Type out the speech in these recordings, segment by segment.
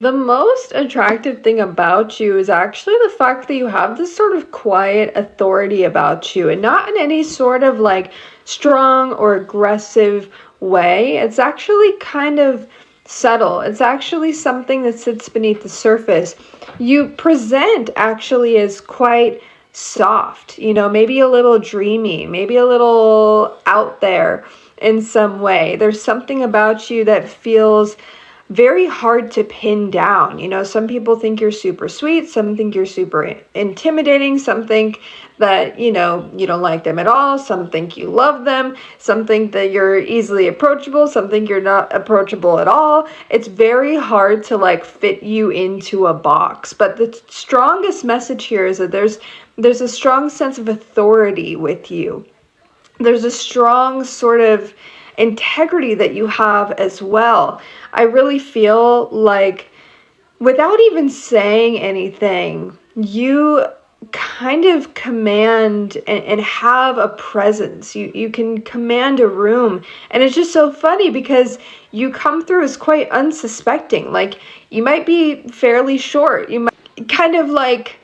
The most attractive thing about you is actually the fact that you have this sort of quiet authority about you, and not in any sort of like strong or aggressive way. It's actually kind of subtle. It's actually something that sits beneath the surface. You present actually as quite soft, maybe a little dreamy, maybe a little out there in some way. There's something about you that feels very hard to pin down. Some people think you're super sweet, some think you're super intimidating, some think that, you don't like them at all, some think you love them, some think that you're easily approachable, some think you're not approachable at all. It's very hard to like fit you into a box. But the strongest message here is that there's a strong sense of authority with you. There's a strong sort of integrity that you have as well. I really feel like without even saying anything, you kind of command and have a presence. You can command a room. And it's just so funny because you come through as quite unsuspecting. Like, you might be fairly short. You might kind of like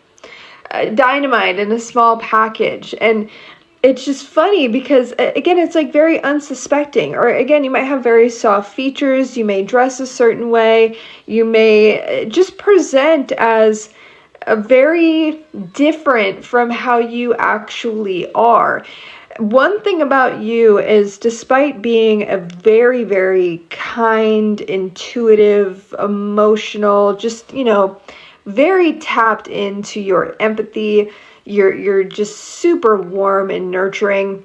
dynamite in a small package. And it's just funny because, again, it's like very unsuspecting. Or again, you might have very soft features. You may dress a certain way. You may just present as a very different from how you actually are. One thing about you is, despite being a very, very kind, intuitive, emotional, just, very tapped into your empathy, you're just super warm and nurturing.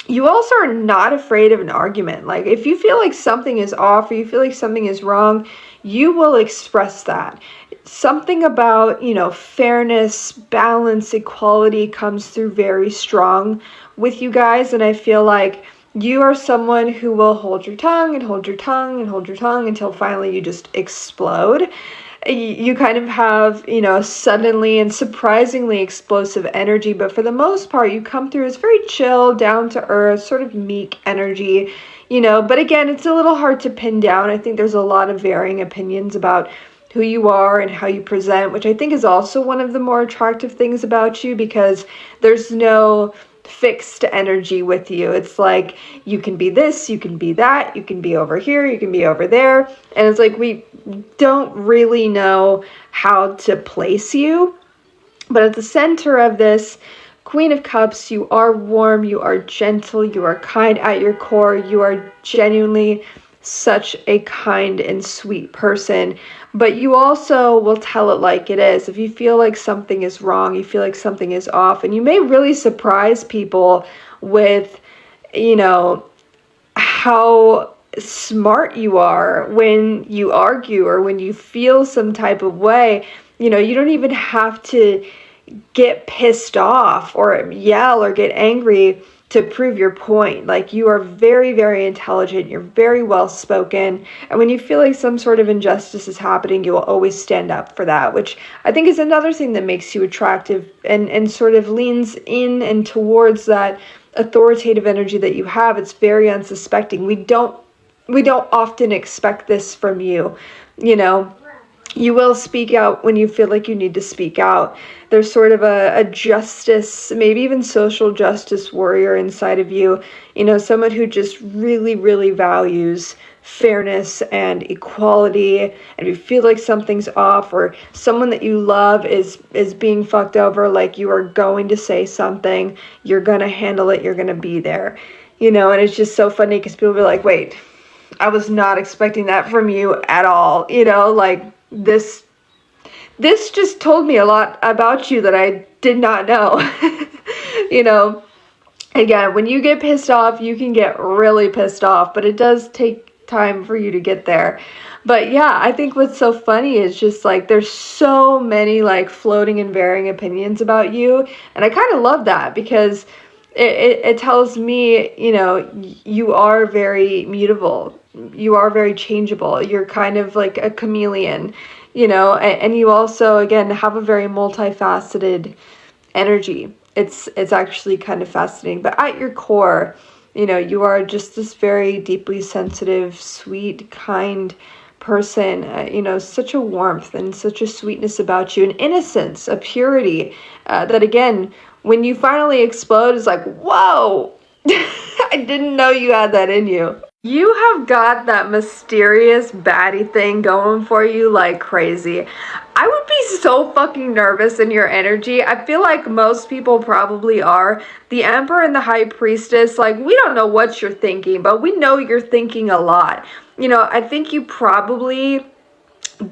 You also are not afraid of an argument. Like, if you feel like something is off or you feel like something is wrong, you will express that. Something about, fairness, balance, equality comes through very strong with you guys. And I feel like you are someone who will hold your tongue and hold your tongue and hold your tongue until finally you just explode. You kind of have, suddenly and surprisingly explosive energy, but for the most part, you come through as very chill, down to earth, sort of meek energy, but again, it's a little hard to pin down. I think there's a lot of varying opinions about who you are and how you present, which I think is also one of the more attractive things about you, because there's no fixed energy with you. It's like you can be this, you can be that, you can be over here, you can be over there, and it's like we don't really know how to place you. But at the center of this Queen of Cups, you are warm, you are gentle, you are kind at your core, you are genuinely such a kind and sweet person. But you also will tell it like it is. If you feel like something is wrong, you feel like something is off, and you may really surprise people with, how smart you are when you argue or when you feel some type of way. You don't even have to get pissed off or yell or get angry to prove your point. Like, you are very, very intelligent, you're very well spoken, and when you feel like some sort of injustice is happening, you will always stand up for that, which I think is another thing that makes you attractive and sort of leans in and towards that authoritative energy that you have. It's very unsuspecting. We don't often expect this from you. You will speak out when you feel like you need to speak out. There's sort of a justice, maybe even social justice warrior inside of you. Someone who just really, really values fairness and equality. And if you feel like something's off, or someone that you love is being fucked over, like, you are going to say something, you're going to handle it, you're going to be there. And it's just so funny because people be like, wait, I was not expecting that from you at all. Like, this just told me a lot about you that I did not know. Again, when you get pissed off, you can get really pissed off, but it does take time for you to get there. But yeah, I think what's so funny is just like there's so many like floating and varying opinions about you, and I kind of love that because it tells me, you are very mutable. You are very changeable. You're kind of like a chameleon, and you also, again, have a very multifaceted energy. It's actually kind of fascinating. But at your core, you are just this very deeply sensitive, sweet, kind person, such a warmth and such a sweetness about you, an innocence, a purity, that again, when you finally explode, is like, whoa, I didn't know you had that in you. You have got that mysterious baddie thing going for you like crazy. I would be so fucking nervous in your energy. I feel like most people probably are. The Emperor and the High Priestess, like, we don't know what you're thinking, but we know you're thinking a lot. I think you probably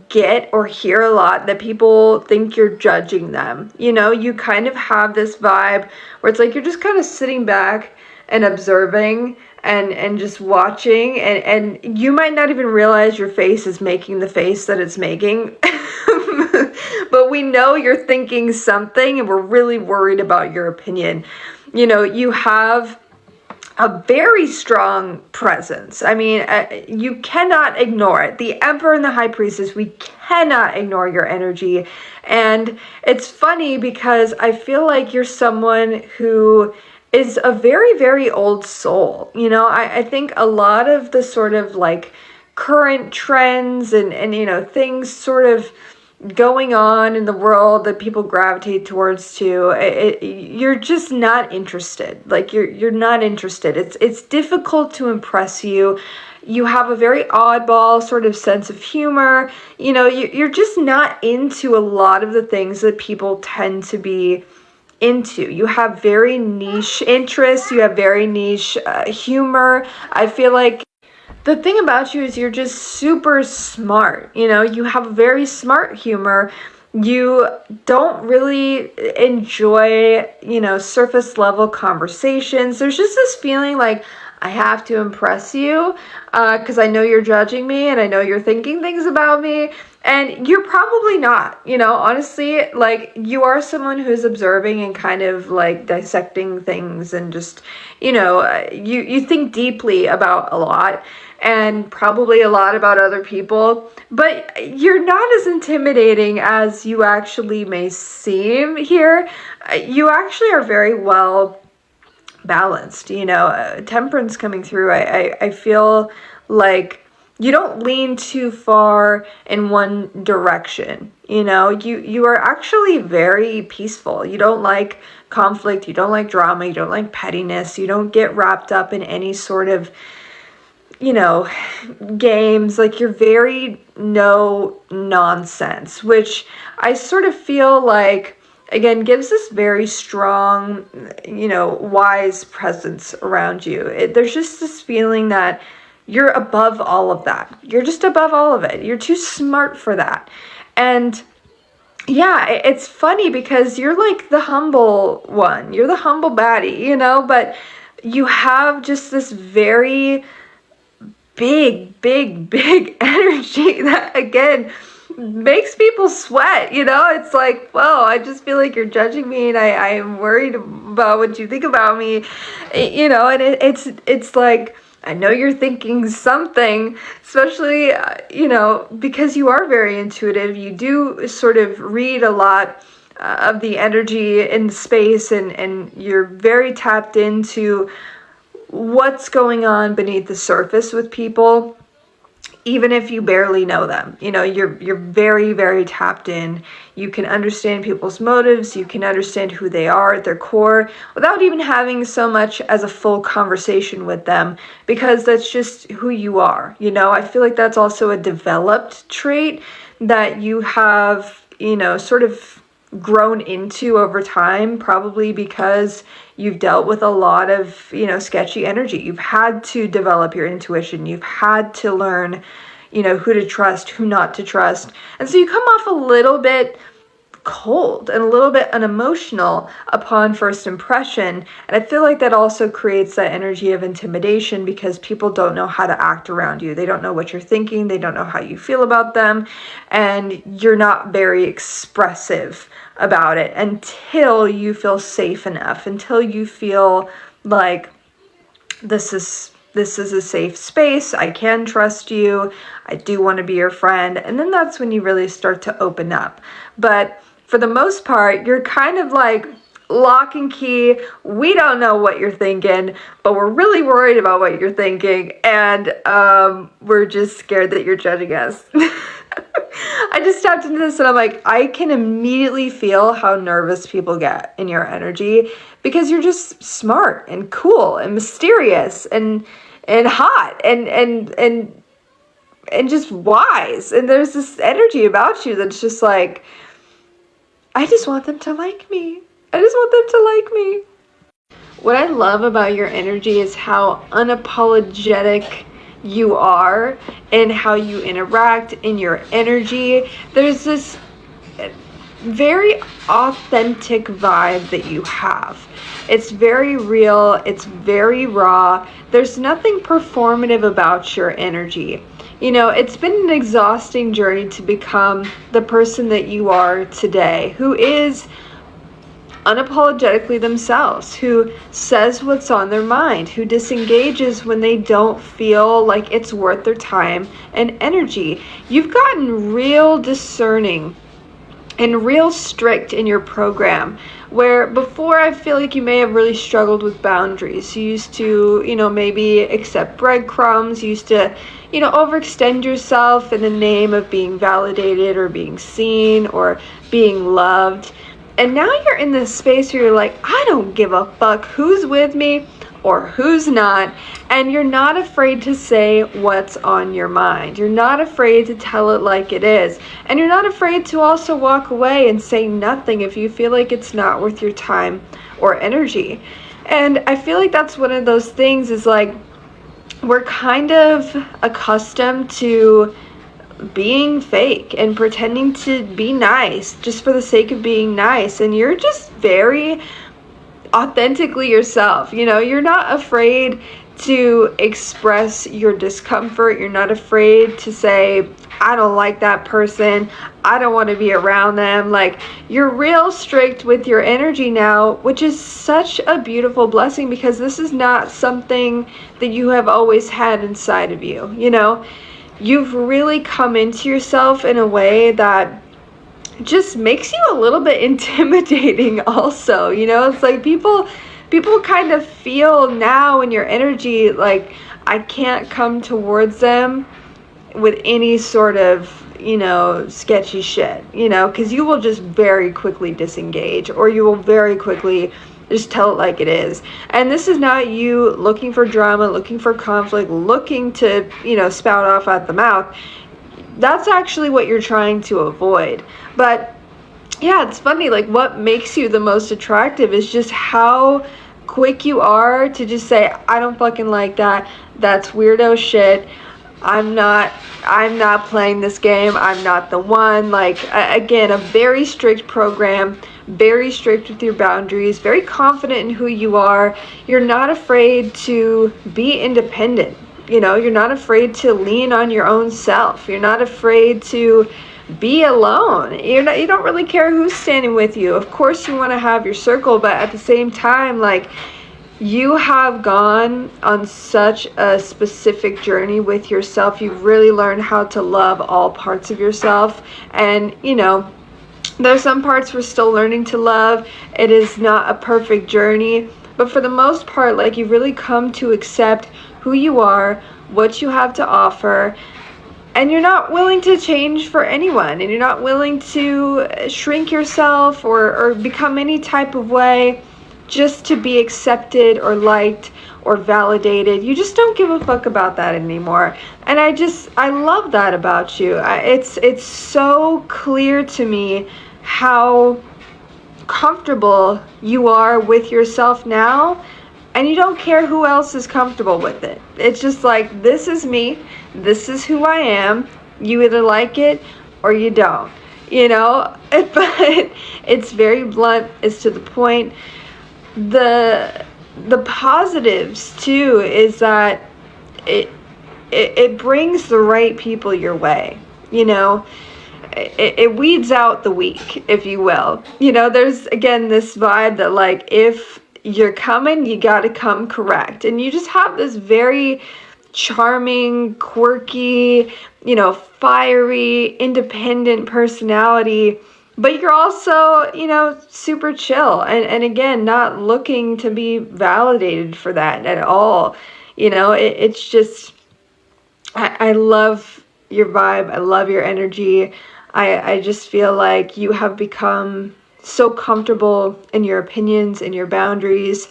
get or hear a lot that people think you're judging them. You kind of have this vibe where it's like you're just kind of sitting back and observing and just watching, and you might not even realize your face is making the face that it's making. But we know you're thinking something, and we're really worried about your opinion. You have a very strong presence. I mean, you cannot ignore it. The Emperor and the High Priestess, we cannot ignore your energy. And it's funny because I feel like you're someone who is a very, very old soul. I think a lot of the sort of like current trends and things sort of going on in the world that people gravitate towards you're just not interested. Like you're not interested. It's difficult to impress you. You have a very oddball sort of sense of humor. You're just not into a lot of the things that people tend to be into. You have very niche interests. You have very niche humor. I feel like the thing about you is you're just super smart. You have a very smart humor. You don't really enjoy, surface level conversations. There's just this feeling like, I have to impress you because I know you're judging me and I know you're thinking things about me. And you're probably not, honestly, like you are someone who's observing and kind of like dissecting things and just, you think deeply about a lot and probably a lot about other people, but you're not as intimidating as you actually may seem here. You actually are very well balanced, temperance coming through. I feel like you don't lean too far in one direction. You are actually very peaceful. You don't like conflict, you don't like drama, you don't like pettiness, you don't get wrapped up in any sort of games. Like you're very no nonsense, which I sort of feel like again gives this very strong, wise presence around you. There's just this feeling that you're above all of that. You're just above all of it. You're too smart for that. And yeah, it's funny because you're like the humble one. You're the humble baddie, but you have just this very big energy that again makes people sweat. It's like, whoa, I just feel like you're judging me and I am worried about what you think about me, and it's like, I know you're thinking something, especially, because you are very intuitive. You do sort of read a lot of the energy in space and you're very tapped into what's going on beneath the surface with people, even if you barely know them. You're very, very tapped in. You can understand people's motives. You can understand who they are at their core without even having so much as a full conversation with them, because that's just who you are. I feel like that's also a developed trait that you have, sort of grown into over time, probably because you've dealt with a lot of, sketchy energy. You've had to develop your intuition. You've had to learn, who to trust, who not to trust. And so you come off a little bit cold and a little bit unemotional upon first impression. And I feel like that also creates that energy of intimidation because people don't know how to act around you. They don't know what you're thinking. They don't know how you feel about them. And you're not very expressive about it until you feel safe enough, until you feel like this is a safe space. I can trust you. I do want to be your friend. And then that's when you really start to open up. But for the most part, you're kind of like lock and key. We don't know what you're thinking, but we're really worried about what you're thinking, and we're just scared that you're judging us. I just tapped into this and I'm like, I can immediately feel how nervous people get in your energy because you're just smart and cool and mysterious and hot and just wise. And there's this energy about you that's just like, I just want them to like me. I just want them to like me. What I love about your energy is how unapologetic you are and how you interact in your energy. There's this very authentic vibe that you have. It's very real, it's very raw. There's nothing performative about your energy. You know, it's been an exhausting journey to become the person that you are today, who is unapologetically themselves, who says what's on their mind, who disengages when they don't feel like it's worth their time and energy. You've gotten real discerning and real strict in your program, where before I feel like you may have really struggled with boundaries. You used to, maybe accept breadcrumbs, you used to, overextend yourself in the name of being validated or being seen or being loved. And now you're in this space where you're like, I don't give a fuck who's with me or who's not. And you're not afraid to say what's on your mind. You're not afraid to tell it like it is. And you're not afraid to also walk away and say nothing if you feel like it's not worth your time or energy. And I feel like that's one of those things is like, we're kind of accustomed to being fake and pretending to be nice just for the sake of being nice, and you're just very authentically yourself. You're not afraid to express your discomfort. You're not afraid to say, I don't like that person, I don't want to be around them. Like, you're real strict with your energy now, which is such a beautiful blessing because this is not something that you have always had inside of you. You've really come into yourself in a way that just makes you a little bit intimidating also. It's like people kind of feel now in your energy like I can't come towards them with any sort of sketchy shit, because you will just very quickly disengage, or you will very quickly just tell it like it is. And this is not you looking for drama, looking for conflict, looking to, spout off at the mouth. That's actually what you're trying to avoid. But yeah, it's funny, like what makes you the most attractive is just how quick you are to just say, I don't fucking like that. That's weirdo shit. I'm not playing this game. I'm not the one. Like, again, a very strict program, very strict with your boundaries, very confident in who you are. You're not afraid to be independent. You're not afraid to lean on your own self. You're not afraid to be alone. You don't really care who's standing with you. Of course you want to have your circle, but at the same time, like, you have gone on such a specific journey with yourself. You've really learned how to love all parts of yourself. And, there's some parts we're still learning to love. It is not a perfect journey. But for the most part, like, you've really come to accept who you are, what you have to offer. And you're not willing to change for anyone. And you're not willing to shrink yourself or become any type of way just to be accepted or liked or validated. You just don't give a fuck about that anymore. And I love that about you. It's so clear to me how comfortable you are with yourself now, and you don't care who else is comfortable with it. It's just like, this is me, this is who I am. You either like it or you don't, but it's very blunt, it's to the point. The positives too is that it brings the right people your way. It weeds out the weak, if you will. There's again this vibe that, like, if you're coming, you got to come correct. And you just have this very charming, quirky, fiery, independent personality but you're also, super chill, and again, not looking to be validated for that at all. It's just, I love your vibe. I love your energy. I just feel like you have become so comfortable in your opinions and your boundaries.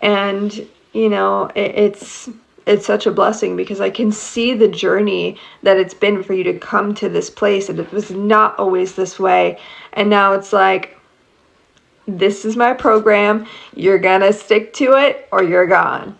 And, it's such a blessing because I can see the journey that it's been for you to come to this place. And it was not always this way. And now it's like, this is my program. You're gonna stick to it or you're gone.